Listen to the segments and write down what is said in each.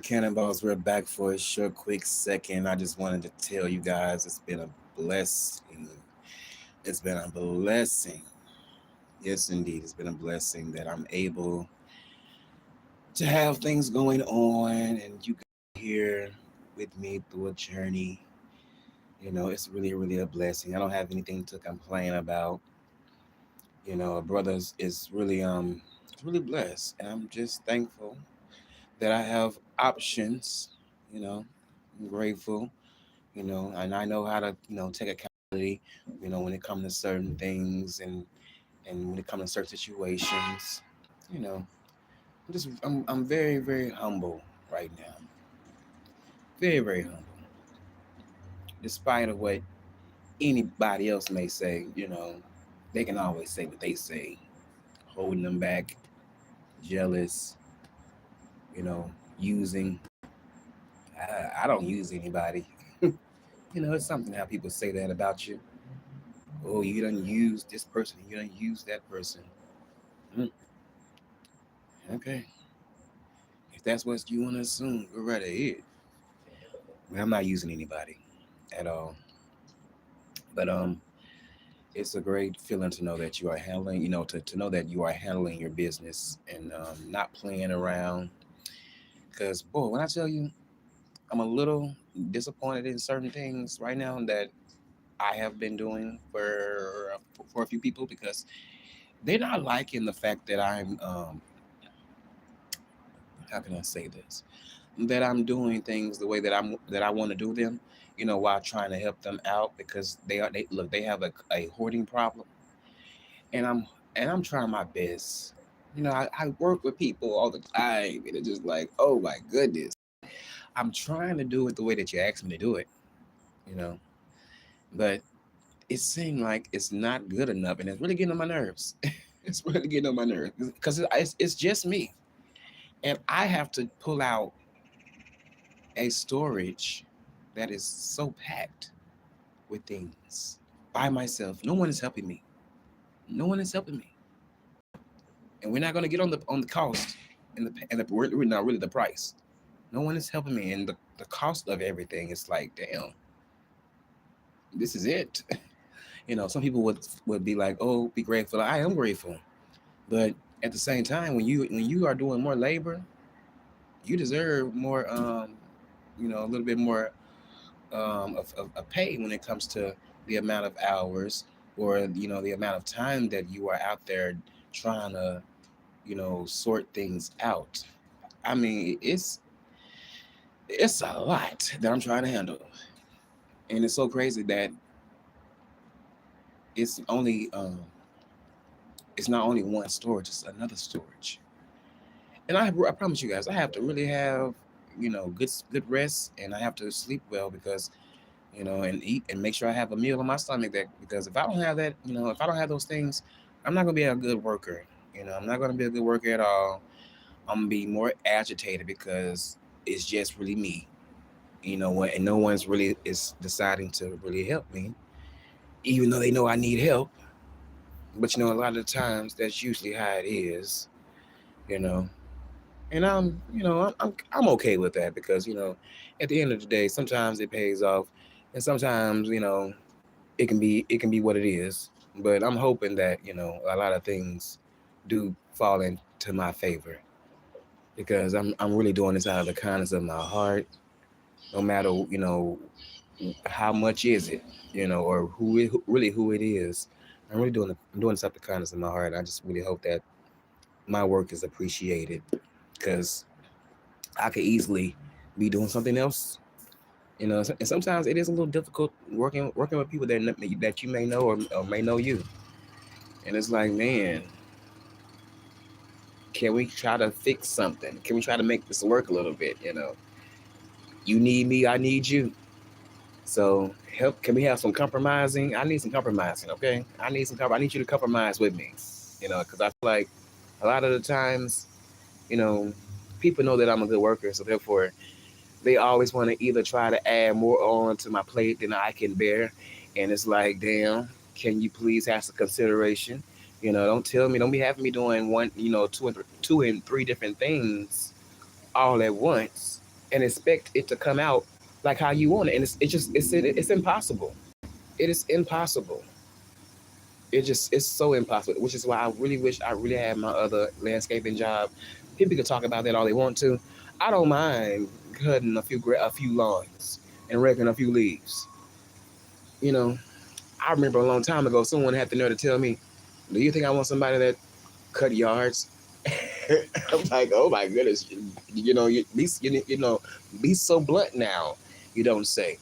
Cannonballs, we're back for a short, quick second. I just wanted to tell you guys it's been a blessing. It's been a blessing. Yes, indeed. It's been a blessing that I'm able to have things going on and you guys here with me through a journey. It's really a blessing. I don't have anything to complain about. Brothers is really blessed. And I'm just thankful that I have options. I'm grateful, and I know how to, take accountability, when it comes to certain things and when it comes to certain situations, you know, I'm very humble right now. Very humble. Despite of what anybody else may say, they can always say what they say, holding them back, jealous, you know, using. I don't use anybody. It's something how people say that about you. Oh, you don't use this person. You don't use that person. Mm, okay. If that's what you want to assume, go right ahead. Well, I'm not using anybody at all. But it's a great feeling to know that you are handling, to know that you are handling your business and not playing around. Because boy, when I tell you, I'm a little disappointed in certain things right now that I have been doing for a few people because they're not liking the fact that I'm how can I say this? That I'm doing things the way that I want to do them, while trying to help them out because they look they have a hoarding problem, and I'm trying my best. I work with people all the time, and it's just like, oh my goodness, I'm trying to do it the way that you asked me to do it, you know, but it seemed like it's not good enough, and it's really getting on my nerves. It's really getting on my nerves because it's just me, and I have to pull out a storage that is so packed with things by myself. No one is helping me. No one is helping me, and we're not going to get on the cost and we're not really the price. No one is helping me, and the cost of everything is like, damn, this is it. Some people would be like, oh, be grateful. I am grateful, but at the same time, when you are doing more labor, you deserve more. A little bit more of pay when it comes to the amount of hours or the amount of time that you are out there trying to sort things out. I mean, it's a lot that I'm trying to handle, and it's so crazy that it's only it's not only one storage, it's another storage. And I promise you guys, I have to really have good rest, and I have to sleep well because and eat and make sure I have a meal in my stomach. That because if I don't have that, if I don't have those things, I'm not gonna be a good worker. I'm not gonna be a good worker at all. I'm gonna be more agitated because it's just really me. What, and no one's really is deciding to really help me, even though they know I need help. But a lot of the times that's usually how it is. You know, and I'm okay with that because at the end of the day, sometimes it pays off, and sometimes it can be what it is. But I'm hoping that a lot of things do fall into my favor because I'm really doing this out of the kindness of my heart. No matter how much is it, or really who it is. I'm doing this out of the kindness of my heart. I just really hope that my work is appreciated because I could easily be doing something else. And sometimes it is a little difficult working with people that you may know or may know you. And it's like, man, can we try to fix something? Can we try to make this work a little bit? You need me, I need you. So help. Can we have some compromising? I need some compromising. Okay, I need you to compromise with me. Because I feel like a lot of the times, you know, people know that I'm a good worker, so therefore they always want to either try to add more on to my plate than I can bear. And it's like, damn, can you please have some consideration? Don't be having me doing one, two and three different things all at once. and expect it to come out like how you want it, and it's impossible. It is impossible. It's so impossible. Which is why I really wish I really had my other landscaping job. People can talk about that all they want to. I don't mind cutting a few lawns and raking a few leaves. You know, I remember a long time ago, someone had the nerve to tell me, "Do you think I want somebody that cut yards?" I'm like, "Oh my goodness, be so blunt now." You don't say.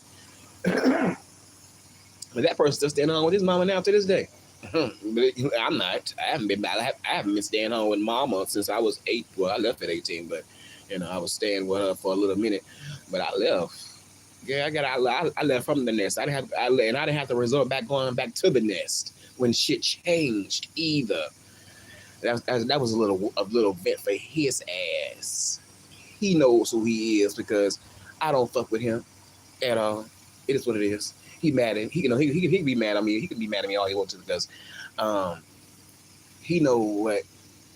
But that person's still staying home with his mama now to this day. But I'm not. I haven't been staying home with mama since I was 8. Well, I left at 18, but I was staying with her for a little minute. But I left. Yeah, I left from the nest. I didn't have to resort going back to the nest when shit changed either. That was a little vent for his ass. He knows who he is because I don't fuck with him at all. It is what it is. He mad at he can be mad at me. He can be mad at me all he wants to because he know what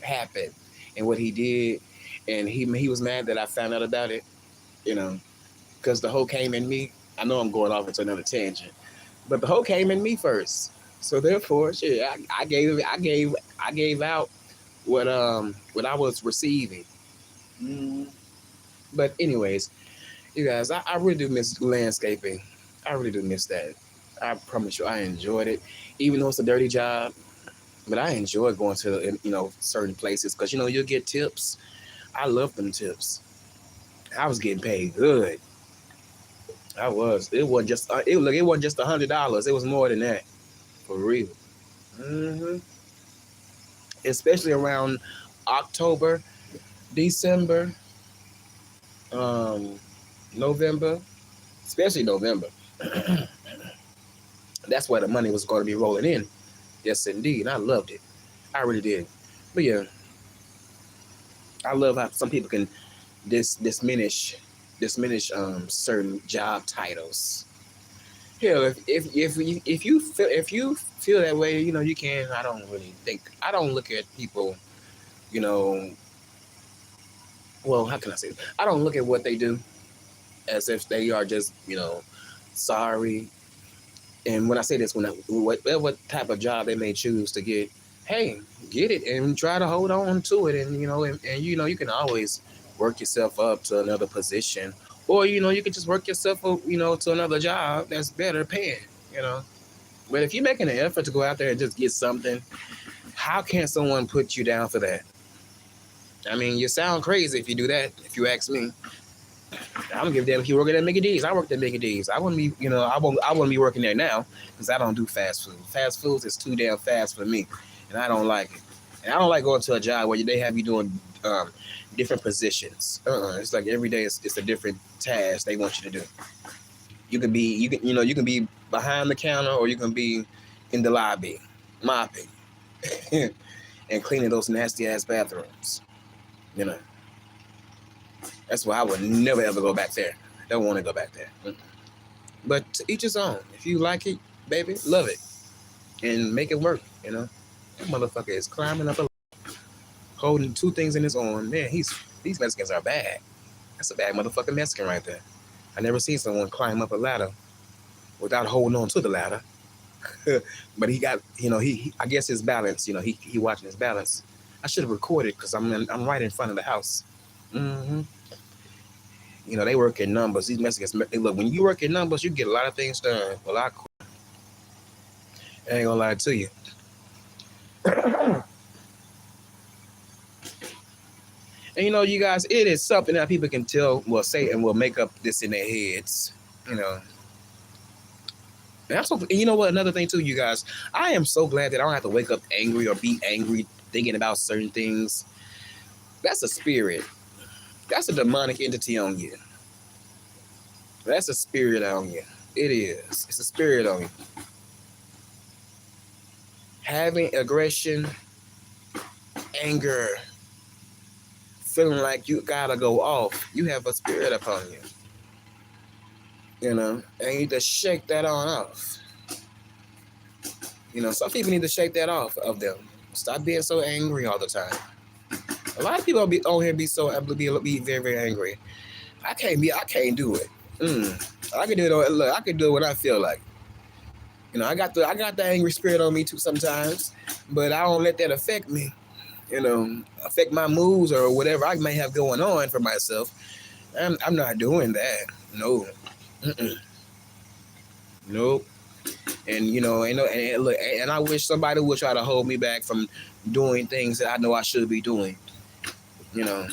happened and what he did, and he was mad that I found out about it. Because the hoe came in me. I know I'm going off into another tangent, but the hoe came in me first. So therefore, shit, I gave out what I was receiving. But anyways, you guys, I really do miss landscaping. I really do miss that. I promise you, I enjoyed it, even though it's a dirty job. But I enjoy going to certain places because you'll get tips. I love them tips. I was getting paid good. I was. It wasn't just $100. It was more than that, for real. Especially around October, December, November, especially November. That's where the money was going to be rolling in. Yes, indeed. I loved it. I really did. But yeah, I love how some people can diminish certain job titles. Hell, if you feel that way, you can. I don't look at people, you know. Well, how can I say it? I don't look at what they do as if they are just sorry. And when I say this, what type of job they may choose to get, hey, get it and try to hold on to it, and you can always work yourself up to another position, or you can just work yourself up, to another job that's better paying, But if you're making an effort to go out there and just get something, how can someone put you down for that? I mean, you sound crazy if you do that. If you ask me. I don't give a damn if you work at Mickey D's. I worked at Mickey D's. I wouldn't be, I wouldn't be working there now because I don't do fast food. Fast foods is too damn fast for me, and I don't like it. And I don't like going to a job where they have you doing different positions. It's like every day it's a different task they want you to do. You can be behind the counter, or you can be in the lobby, mopping and cleaning those nasty ass bathrooms. That's why I would never ever go back there. Don't want to go back there. But to each his own. If you like it, baby, love it. And make it work, That motherfucker is climbing up a ladder, holding 2 things in his arm. Man, these Mexicans are bad. That's a bad motherfucking Mexican right there. I never seen someone climb up a ladder without holding on to the ladder. But he got, he I guess his balance, he watching his balance. I should have recorded because I'm right in front of the house. They work in numbers. These Mexicans, look, when you work in numbers, you get a lot of things done. A lot quicker. I ain't gonna lie to you. And you guys, it is something that people can say and will make up this in their heads. And also, what? Another thing too, you guys, I am so glad that I don't have to wake up angry or be angry thinking about certain things. That's a spirit. That's a demonic entity on you. That's a spirit on you. It is. It's a spirit on you. Having aggression, anger, feeling like you gotta go off. You have a spirit upon you. And you need to shake that on off. Some people need to shake that off of them. Stop being so angry all the time. A lot of people be on here be very, very angry. I can't do it. I can do it. Look, I can do it when I feel like. I got the angry spirit on me too sometimes, but I don't let that affect me. Affect my moods or whatever I may have going on for myself. I'm not doing that. No. Mm-mm. Nope. And look, and I wish somebody would try to hold me back from doing things that I know I should be doing. You know,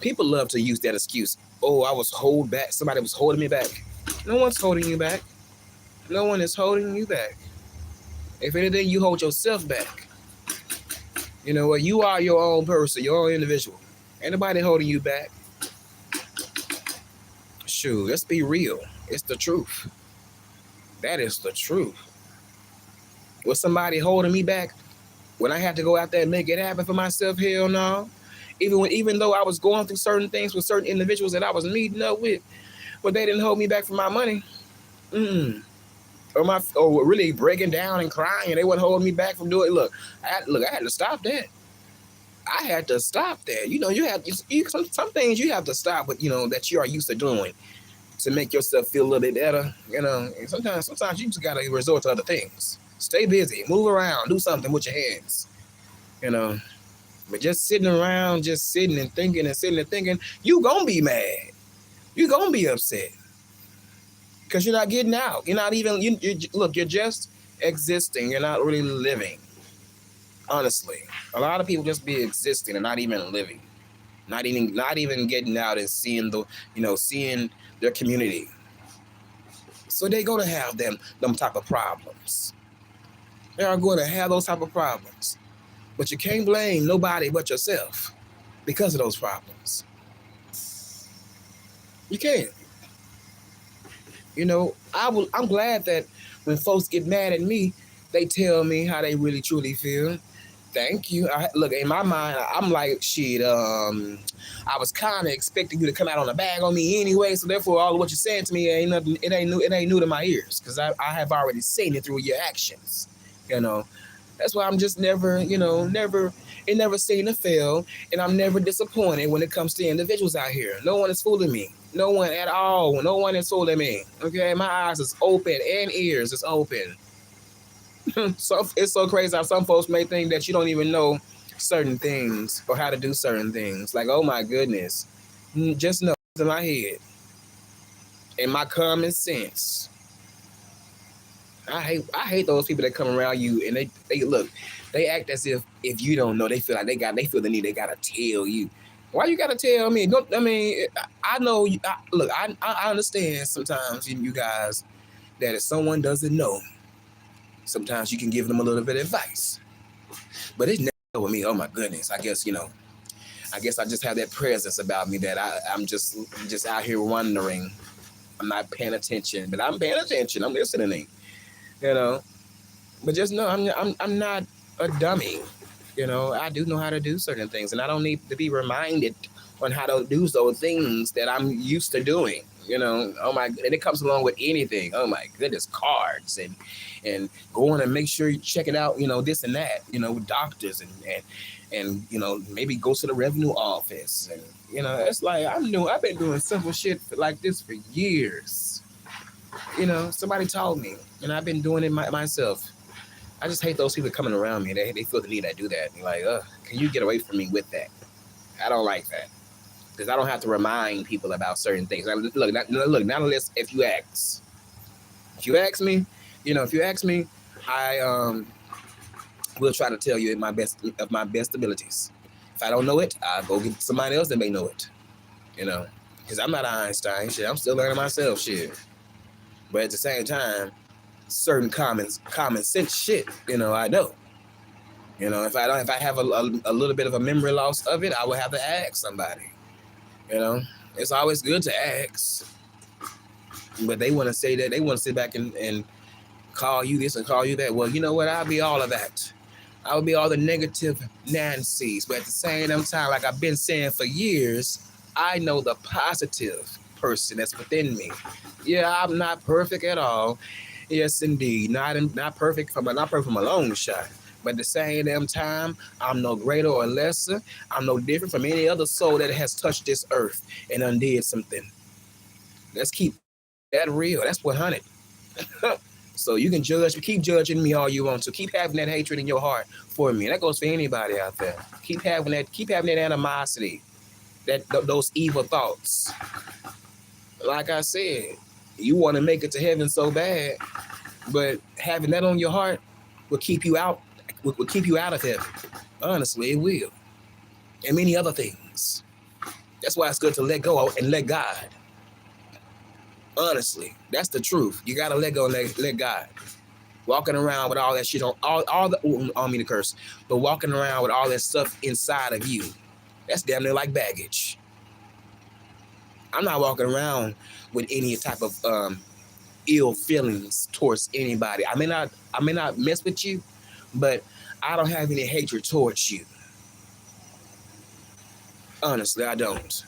People love to use that excuse. Oh, I was hold back. Somebody was holding me back. No one's holding you back. No one is holding you back. If anything, you hold yourself back. You know what? You are your own person, your own individual. Ain't nobody holding you back. Shoot, let's be real. It's the truth. That is the truth. Was somebody holding me back when I had to go out there and make it happen for myself? Hell no. Even though I was going through certain things with certain individuals that I was meeting up with, but they didn't hold me back from my money. Or really breaking down and crying. They wouldn't hold me back from doing it. Look, I had to stop that. I had to stop that. Some things you have to stop with, that you are used to doing to make yourself feel a little bit better. And sometimes you just gotta resort to other things. Stay busy, move around, do something with your hands. But just sitting around, just sitting and thinking, you gonna be mad. You gonna be upset. Because you're not getting out. You're not even, look, you're just existing. You're not really living. Honestly. A lot of people just be existing and not even living. Not even getting out and seeing seeing their community. So they're going to have them type of problems. They are going to have those type of problems. But you can't blame nobody but yourself because of those problems. You can't. I'm glad that when folks get mad at me, they tell me how they really truly feel. Thank you. Look, in my mind, I'm like, shit, I was kind of expecting you to come out on a bag on me anyway, so therefore all of what you're saying to me ain't nothing, it ain't new to my ears, because I have already seen it through your actions. That's why I'm just never seen to fail, and I'm never disappointed when it comes to individuals out here. No one is fooling me. No one at all. No one is fooling me. Okay, my eyes is open and ears is open. So it's so crazy how some folks may think that you don't even know certain things or how to do certain things. Like, oh my goodness, just know in my head, in my common sense. I hate those people that come around you and they look, they act as if you don't know. They feel like they feel the need. They gotta tell you. Why you gotta tell me? I know. Look, I understand sometimes you guys that if someone doesn't know, sometimes you can give them a little bit of advice. But it's never with me. Oh my goodness. I guess I just have that presence about me that I'm just out here wondering. I'm not paying attention, but I'm paying attention. I'm listening. But just know I'm not a dummy. I do know how to do certain things, and I don't need to be reminded on how to do those things that I'm used to doing. Oh my, and it comes along with anything. Oh my goodness, cards and going and make sure you check it out. This and that. With doctors and maybe go to the revenue office, and it's like I've been doing simple shit like this for years. Somebody taught me, and I've been doing it myself. I just hate those people coming around me. They feel the need to do that. They're like, can you get away from me with that? I don't like that. Because I don't have to remind people about certain things. Look, not unless if you ask. If you ask me, I will try to tell you of my best abilities. If I don't know it, I'll go get somebody else that may know it. Because I'm not Einstein. Shit, I'm still learning myself. Shit. But at the same time, certain common sense shit, I know. If I have a little bit of a memory loss of it, I will have to ask somebody. It's always good to ask, but they want to say that they want to sit back and call you this and call you that. Well, you know what? I'll be all of that. I will be all the negative Nancy's, but at the same time, like I've been saying for years, I know the positive person that's within me. Yeah, I'm not perfect at all. Yes, indeed, not perfect from a long shot. But at the same damn time, I'm no greater or lesser. I'm no different from any other soul that has touched this earth and undid something. Let's keep that real. That's 100. So you can keep judging me all you want to. Keep having that hatred in your heart for me. That goes for anybody out there. Keep having that animosity, those evil thoughts. Like I said, you want to make it to heaven so bad, but having that on your heart will keep you out. Will keep you out of heaven. Honestly, it will, and many other things. That's why it's good to let go and let God. Honestly, that's the truth. You gotta let go and let God. Walking around with all that shit on on me to curse, but walking around with all that stuff inside of you, that's damn near like baggage. I'm not walking around with any type of ill feelings towards anybody. I may not mess with you, but I don't have any hatred towards you. Honestly, I don't.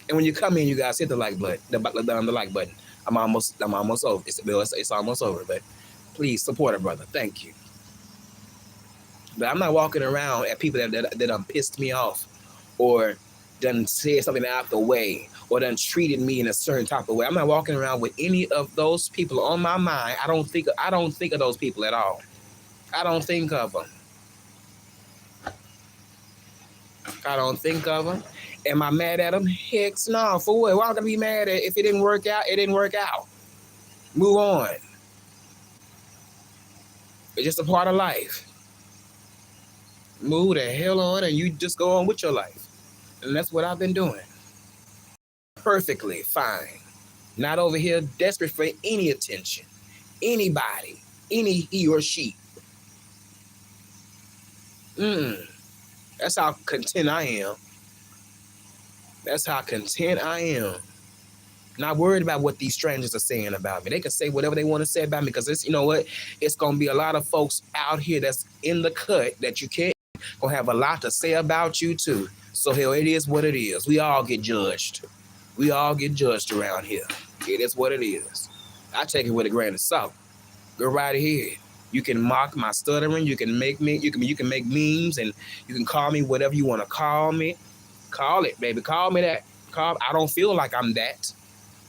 And when you come in, you guys hit the like button. The like button. I'm almost over. It's almost over. But please support a brother. Thank you. But I'm not walking around at people that done pissed me off, or done said something out the way, or done treated me in a certain type of way. I'm not walking around with any of those people on my mind. I don't think of those people at all. I don't think of them. I don't think of them. Am I mad at them? Heck no. For what? Why am I gonna be mad at if it didn't work out? It didn't work out. Move on. It's just a part of life. Move the hell on, and you just go on with your life. And that's what I've been doing. Perfectly fine. Not over here desperate for any attention. Anybody. Any he or she. That's how content I am. That's how content I am. Not worried about what these strangers are saying about me. They can say whatever they want to say about me, because it's, you know what? It's going to be a lot of folks out here that's in the cut that you can't, going to have a lot to say about you too. So hell, it is what it is. We all get judged. We all get judged around here. It is what it is. I take it with a grain of salt. Go right ahead. You can mock my stuttering. You can make memes, and you can call me whatever you want to call me. Call it, baby. Call me that. I don't feel like I'm that.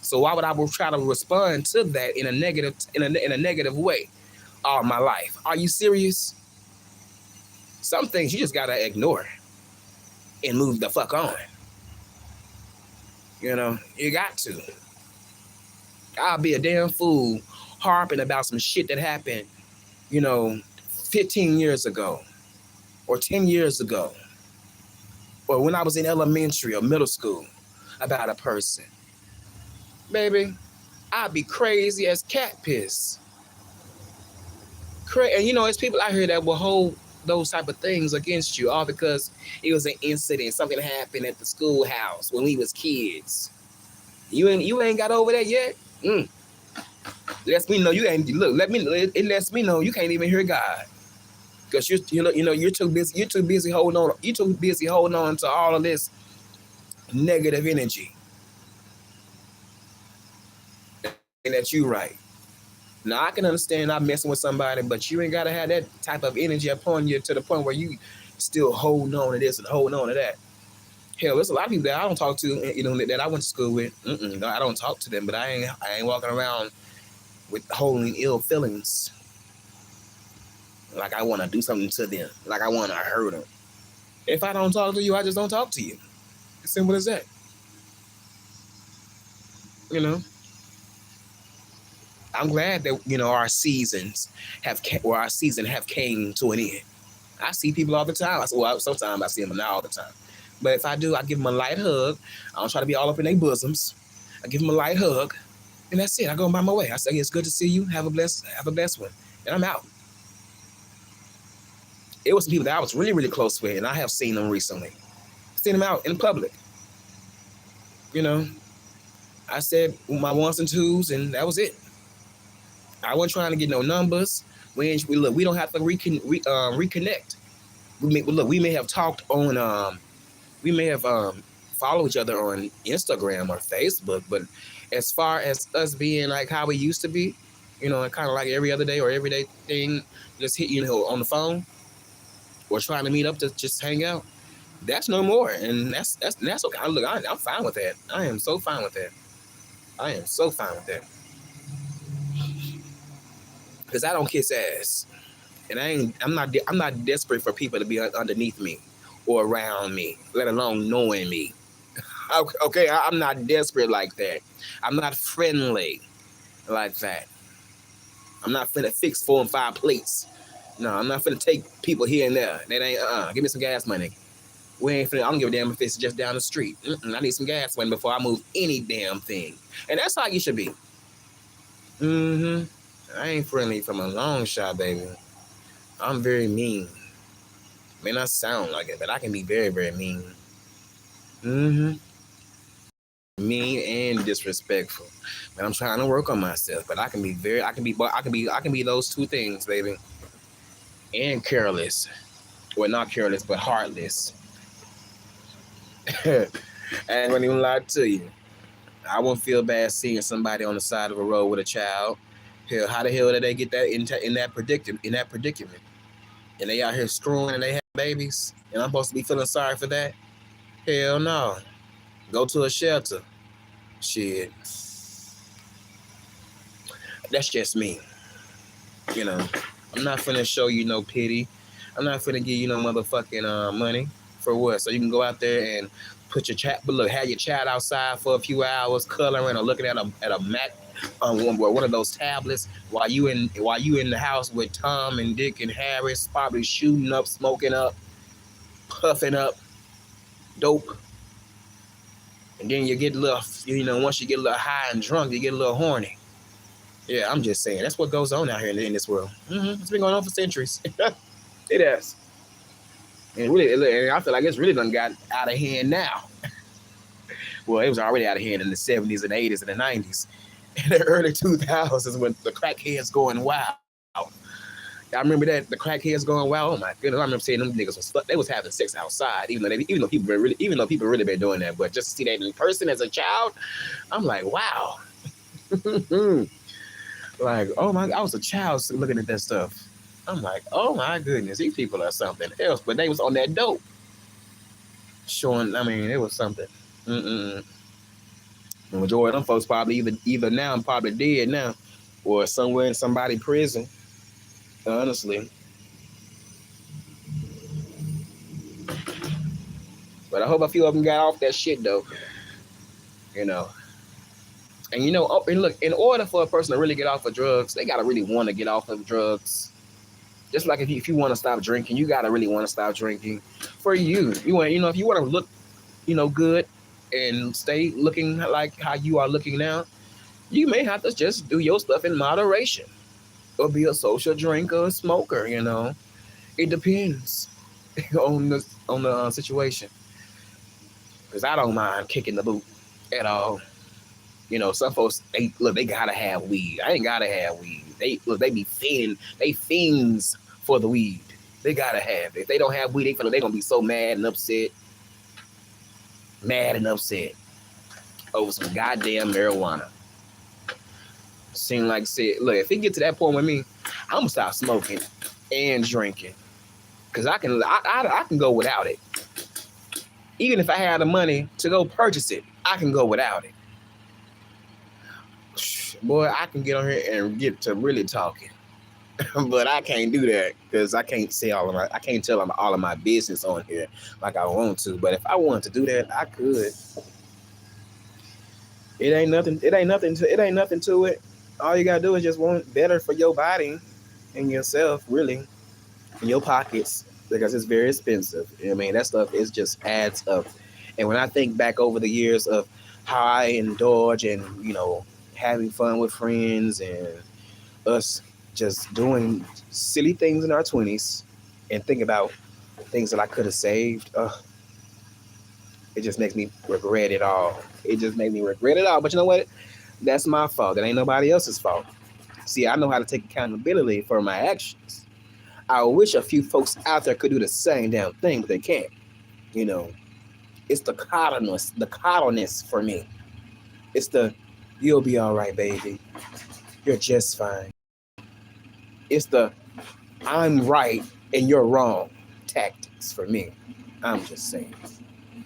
So why would I try to respond to that in a negative way all my life? Are you serious? Some things you just gotta ignore and move the fuck on. You know, you got to. I'll be a damn fool harping about some shit that happened, 15 years ago or 10 years ago, or when I was in elementary or middle school about a person. Baby, I'd be crazy as cat piss. And it's people out here that will hold those type of things against you, all because it was an incident, something happened at the schoolhouse when we was kids. You ain't got over that yet? Lets me know you ain't. Look, it lets me know you can't even hear God, because you're too busy. You're too busy holding on. You're too busy holding on to all of this negative energy. And that you right. Now I can understand not messing with somebody, but you ain't gotta have that type of energy upon you to the point where you still holding on to this and holding on to that. Hell, there's a lot of people that I don't talk to, that I went to school with. No, I don't talk to them, but I ain't walking around with holding ill feelings. Like I want to do something to them. Like I want to hurt them. If I don't talk to you, I just don't talk to you. As simple as that. I'm glad that our season have came to an end. I see people all the time. Sometimes I see them, not all the time. But if I do, I give them a light hug. I don't try to be all up in their bosoms. I give them a light hug, and that's it. I go by my way. I say, it's good to see you. Have a blessed one, and I'm out. It was some people that I was really, really close with, and I have seen them recently. Seen them out in public. I said my ones and twos, and that was it. I wasn't trying to get no numbers. We don't have to reconnect. We may have talked on. We may have followed each other on Instagram or Facebook, but as far as us being like how we used to be, kind of like every other day or everyday thing, just hit on the phone. or trying to meet up to just hang out, that's no more. And that's okay. Look, I'm fine with that. I am so fine with that. I am so fine with that. Because I don't kiss ass. And I'm not desperate for people to be underneath me or around me, let alone knowing me. Okay, I'm not desperate like that. I'm not friendly like that. I'm not finna fix 4 and 5 plates. No, I'm not finna take people here and there. That ain't give me some gas money. We ain't finna. I don't give a damn if it's just down the street. I need some gas money before I move any damn thing. And that's how you should be. I ain't friendly from a long shot, baby. I'm very mean. May not sound like it, but I can be very, very mean. Mean and disrespectful. But I'm trying to work on myself. But I can be those two things, baby. And careless. Well, not careless, but heartless. I ain't gonna even lie to you. I won't feel bad seeing somebody on the side of a road with a child. Hell, how the hell did they get that in that predicament? And they out here screwing and they have babies, and I'm supposed to be feeling sorry for that? Hell no. Go to a shelter. Shit. That's just me. You know, I'm not finna show you no pity. I'm not finna give you no motherfucking money for what? So you can go out there and put your have your child outside for a few hours coloring or looking at a Mac on one of those tablets while you in the house with Tom and Dick and Harris probably shooting up, smoking up, puffing up dope. And then you get a little, once you get a little high and drunk, you get a little horny. Yeah, I'm just saying. That's what goes on out here in this world. It's been going on for centuries. It has. And really, I feel like it's really done got out of hand now. Well, it was already out of hand in the 70s and 80s and the 90s. In the early 2000s when the crackheads going wild. I remember that, the crackheads going wild. Oh my goodness, I remember seeing them niggas they was having sex outside, even though people really been doing that. But just to see that in person as a child, I'm like, wow. Like, oh my, I was a child looking at that stuff. I'm like, oh my goodness, these people are something else. But they was on that dope. Showing, I mean, it was something. The majority of them folks probably either now I'm probably dead now, or somewhere in somebody's prison. Honestly. But I hope a few of them got off that shit though. And and look, in order for a person to really get off of drugs, they gotta really want to get off of drugs. Just like if you want to stop drinking, you gotta really want to stop drinking. For you if you want to look, good and stay looking like how you are looking now, you may have to just do your stuff in moderation, or be a social drinker or smoker. It depends on the situation. Because I don't mind kicking the boot at all. Some folks they gotta have weed. I ain't gotta have weed. They be fiends for the weed. They gotta have it. If they don't have weed, they feel like they're gonna be so mad and upset over some goddamn marijuana. Seem like look, if it get to that point with me, I'm gonna stop smoking and drinking. Cause I can go without it. Even if I had the money to go purchase it, I can go without it. Boy, I can get on here and get to really talking. But I can't do that because I can't tell all of my business on here like I want to. But if I wanted to do that, I could. It ain't nothing to it. All you gotta do is just want better for your body and yourself, really, in your pockets, because it's very expensive. That stuff just adds up. And when I think back over the years of how I indulge and having fun with friends and us just doing silly things in our 20s, and think about things that I could have saved, it just makes me regret it all. But you know what? That's my fault. That ain't nobody else's fault. See, I know how to take accountability for my actions. I wish a few folks out there could do the same damn thing, but they can't. It's the coddleness for me. It's the, you'll be all right, baby. You're just fine. It's the, I'm right and you're wrong tactics for me. I'm just saying.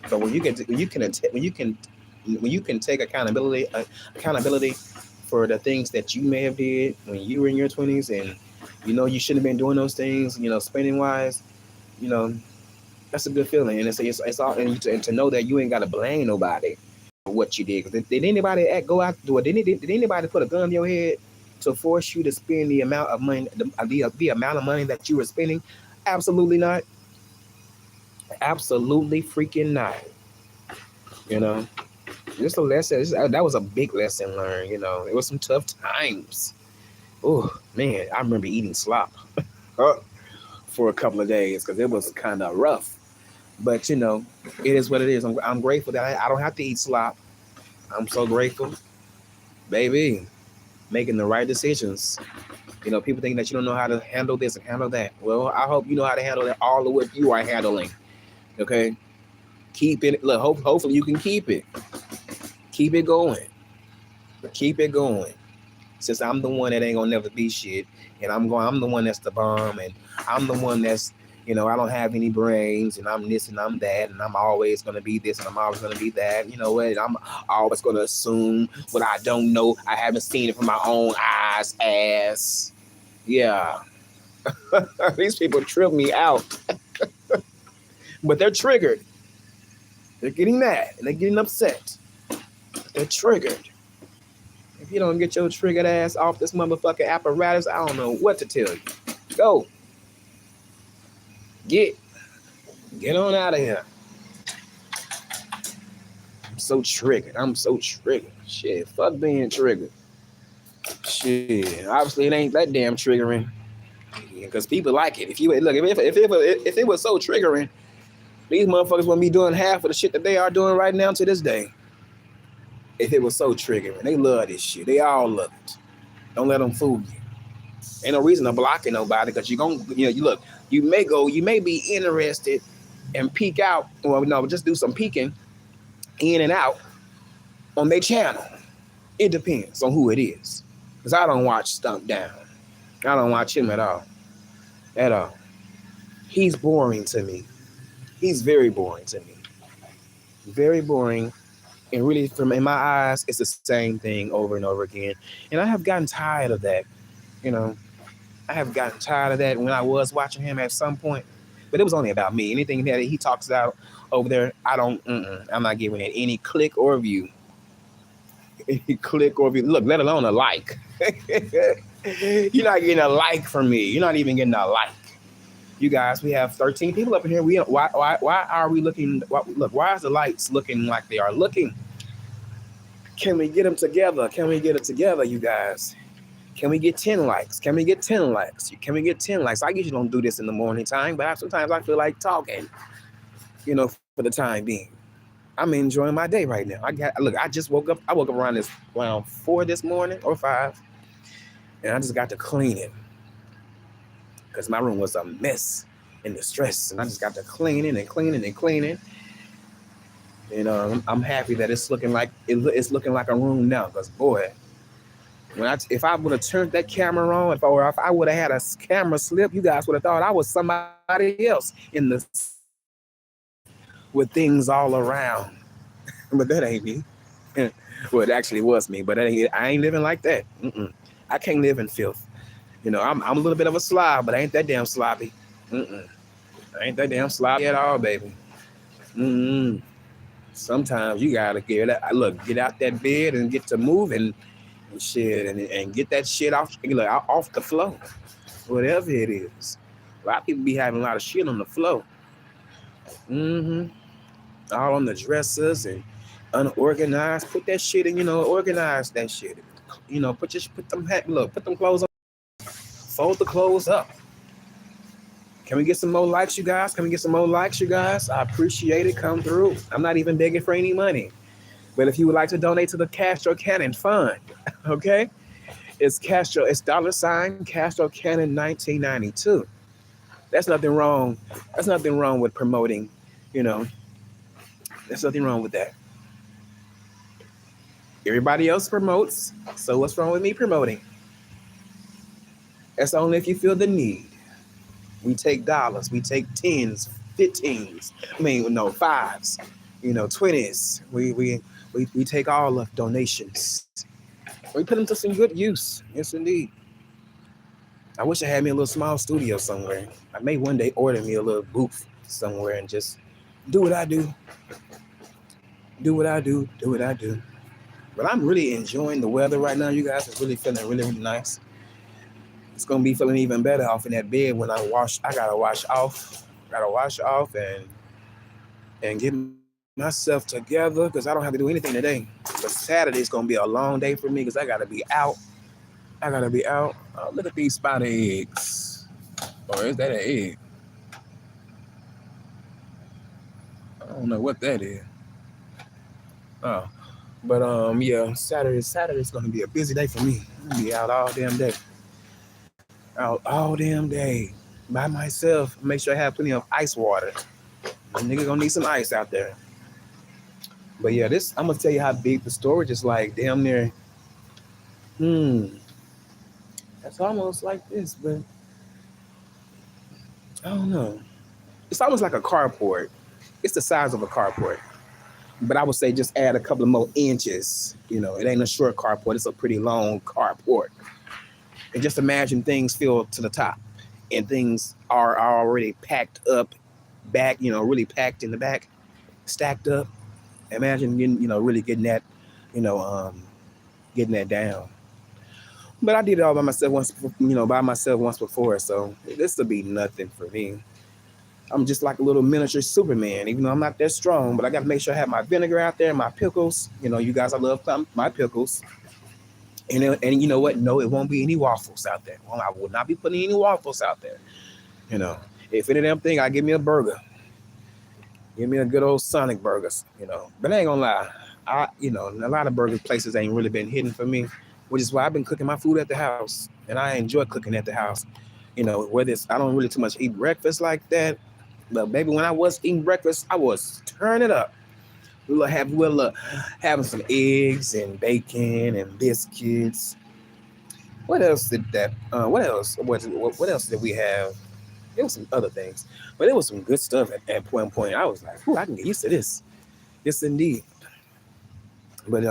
But when you can take accountability for the things that you may have did when you were in your 20s, and you shouldn't have been doing those things, spending wise, you know that's a good feeling, and it's all, and to know that you ain't got to blame nobody for what you did. 'Cause did anybody go out the door? Did anybody put a gun to your head to force you to spend the amount of money, the amount of money that you were spending? Absolutely not. Absolutely freaking not. You know, just a lesson. That was a big lesson learned. It was some tough times. Oh man, I remember eating slop for a couple of days because it was kind of rough. But it is what it is. I'm grateful that I don't have to eat slop. I'm so grateful, baby. Making the right decisions. People think that you don't know how to handle this and handle that. Well, I hope you know how to handle it, all of what you are handling. Okay, keep it. Look, hopefully you can keep it. Keep it going. Keep it going. Since I'm the one that ain't gonna never be shit, and I'm the one that's the bomb, and I'm the one that's, I don't have any brains, and I'm this and I'm that, and I'm always gonna be this and I'm always gonna be that. You know what? I'm always gonna assume what I don't know. I haven't seen it from my own eyes. Ass. Yeah. These people trip me out, but they're triggered. They're getting mad and they're getting upset. They're triggered. If you don't get your triggered ass off this motherfucking apparatus, I don't know what to tell you. Go. Get on out of here. I'm so triggered. Shit, fuck being triggered. Shit, obviously it ain't that damn triggering. Because people like it. If it was so triggering, these motherfuckers wouldn't be doing half of the shit that they are doing right now to this day. If it was so triggering, they love this shit. They all love it. Don't let them fool you. Ain't no reason to block nobody because you may be interested and peek out. Well, no, just do some peeking in and out on their channel. It depends on who it is. Because I don't watch Stump Down. I don't watch him at all. At all. He's boring to me. He's very boring to me. Very boring. And really, in my eyes, it's the same thing over and over again. And I have gotten tired of that. I have gotten tired of that when I was watching him at some point. But it was only about me. Anything that he talks about over there, I'm not giving it any click or view. Any click or view. Look, let alone a like. You're not getting a like from me. You're not even getting a like. You guys, we have 13 people up in here. Why are we looking? Why is the lights looking like they are looking? Can we get them together? Can we get it together, you guys? Can we get 10 likes? Can we get 10 likes? Can we get 10 likes? I usually don't do this in the morning time, but sometimes I feel like talking, for the time being. I'm enjoying my day right now. I just woke up. I woke up around 4 this morning or 5, and I just got to clean it because my room was a mess and the stress, and I just got to cleaning. I'm happy that it's looking like it's looking like a room now. Because boy, if I would have turned that camera on, if I would have had a camera slip, you guys would have thought I was somebody else in the with things all around. But that ain't me. Well, it actually was me, but I ain't living like that. I can't live in filth. I'm a little bit of a slob, but I ain't that damn sloppy. I ain't that damn sloppy at all, baby. Sometimes you gotta get out that bed and get to moving and shit, and get that shit off the floor, whatever it is. A lot of people be having a lot of shit on the floor. All on the dressers and unorganized. Put that shit in, organize that shit. Put them clothes on. Fold the clothes up. Can we get some more likes, you guys? I appreciate it. Come through. I'm not even begging for any money. But if you would like to donate to the Castro Cannon Fund, okay? It's $ Castro Cannon 1992. That's nothing wrong. That's nothing wrong with promoting, There's nothing wrong with that. Everybody else promotes, so what's wrong with me promoting? That's only if you feel the need. We take dollars, we take tens, 15s. I mean, no, fives, 20s. We take all of donations. We put them to some good use. Yes, indeed. I wish I had me a little small studio somewhere. I may one day order me a little booth somewhere and just do what I do, do what I do, do what I do. But I'm really enjoying the weather right now, you guys. It's really feeling really, really nice. It's gonna be feeling even better off in that bed when I wash. I gotta wash off. Gotta wash off and get myself together because I don't have to do anything today. But Saturday is gonna be a long day for me because I gotta be out. I gotta be out. Oh, look at these spider eggs. Or is that an egg? I don't know what that is. Oh, but yeah, Saturday's gonna be a busy day for me. I'm gonna be out all damn day. Out all damn day by myself. Make sure I have plenty of ice water. The nigga gonna need some ice out there. But yeah, I'm gonna tell you how big the storage is. Like damn near. That's almost like this, but I don't know. It's almost like a carport. It's the size of a carport. But I would say just add a couple of more inches. It ain't a short carport. It's a pretty long carport. And just imagine things fill to the top, and things are already packed up back. Really packed in the back, stacked up. Imagine really getting that, you know, um, getting that down. But I did it all by myself once before, so this will be nothing for me. I'm just like a little miniature Superman, even though I'm not that strong. But I got to make sure I have my vinegar out there, my pickles. You guys, I love my pickles. And you know what? No, it won't be any waffles out there. Well, I will not be putting any waffles out there. You know, if any of them thing, I give me a burger. Give me a good old Sonic burgers. But I ain't gonna lie. A lot of burger places ain't really been hitting for me, which is why I've been cooking my food at the house, and I enjoy cooking at the house. Whether I don't really too much eat breakfast like that, but maybe when I was eating breakfast, I was turn it up. Having some eggs and bacon and biscuits. What else did that? What else did we have? There was some other things, but it was some good stuff at one point. I was like, I can get used to this. Yes, indeed. But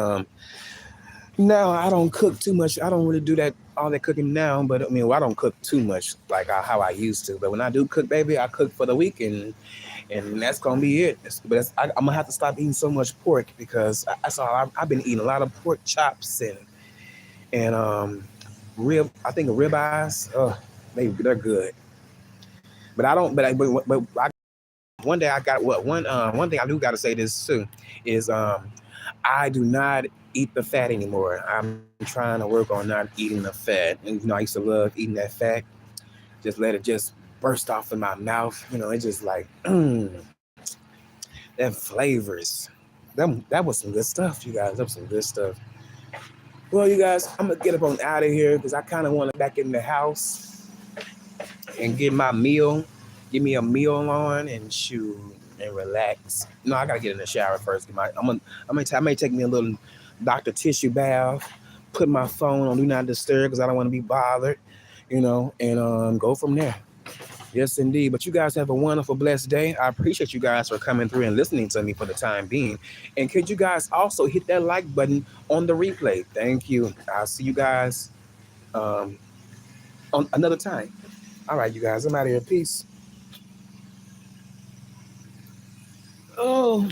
now I don't cook too much. I don't really do all that cooking now. But I don't cook too much like how I used to. But when I do cook, baby, I cook for the week, and that's gonna be it. I'm gonna have to stop eating so much pork because I've been eating a lot of pork chops and rib. I think of ribeyes. Oh, they're good. But I don't. One day I got one thing I do got to say this too is I do not eat the fat anymore. I'm trying to work on not eating the fat. And I used to love eating that fat. Just let it just burst off in my mouth. It's just like them flavors. That was some good stuff, you guys. That was some good stuff. Well, you guys, I'm gonna get up on out of here because I kind of want to back in the house and get my meal. Give me a meal on and shoot and relax. No, I gotta get in the shower first. I may take me a little Dr. Tissue bath. Put my phone on do not disturb because I don't want to be bothered. And go from there. Yes, indeed. But you guys have a wonderful, blessed day. I appreciate you guys for coming through and listening to me for the time being. And could you guys also hit that like button on the replay? Thank you. I'll see you guys on another time. All right, you guys. I'm out of here. Peace. Oh.